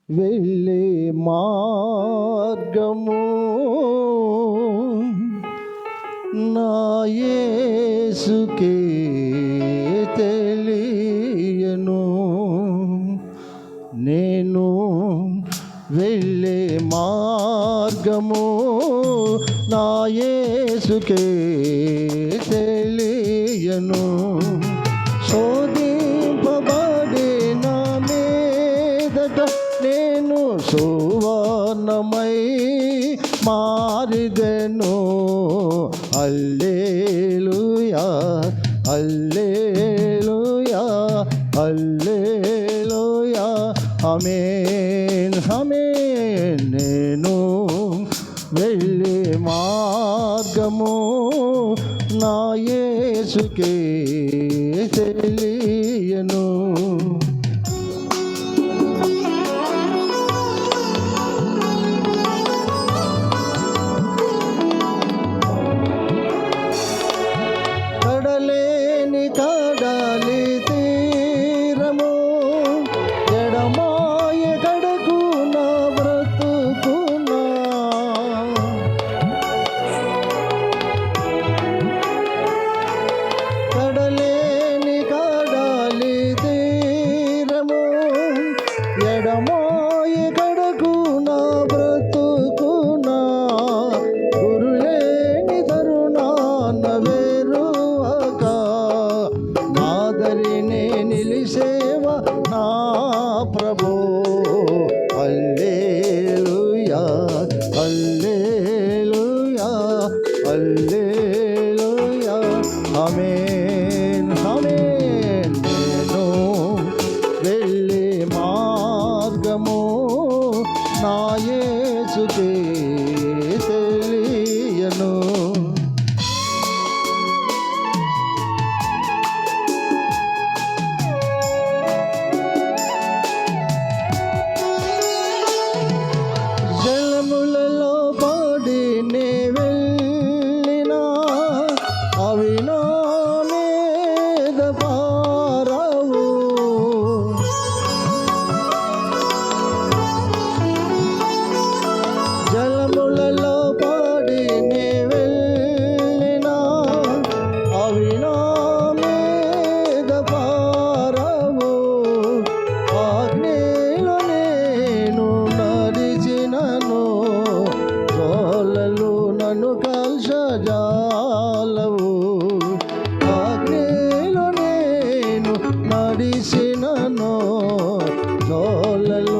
వెళ్ళే మార్గము నా యేసుకే తెలియను. నేను వెళ్ళే మార్గము నా యేసుకే తెలియను. శోధింపబడే నా మీదట నేను సువర్ణమై మారిదెను. హల్లెలూయా హల్లెలూయా హల్లెలూయా ఆమేన్ ఆమేన్. నేను వెళ్ళే మార్గము నా యేసుకే తెలియను. కడలేని కడలి తీరము ఎడమాయ కడకు నా బ్రతుకునా. కడలేని కడలి తీరము ఎడమాయ కడకు నా బ్రతుకునా. గురులేని తరుణాన వేరువక నాదరినే నిలిసేవ నా ప్రభు. హల్లెలూయా హల్లెలూయా హల్లెలూయా ఆమేన్ ఆమేన్. నేను వెళ్ళే మార్గము నా యేసుకే తెలియను. జలములలో పడి నే వెళ్ళినా అవి నా మీద పారవు. జలములలో పడి నే వెళ్ళినా అవి నా మీద పారవు. ఆజ్ఞలో నేను నడిచినను జ్వాలలు నన్ను కాల్చజాలవు. ఆజ్ఞలో నేను నడిచినను జ్వాలలు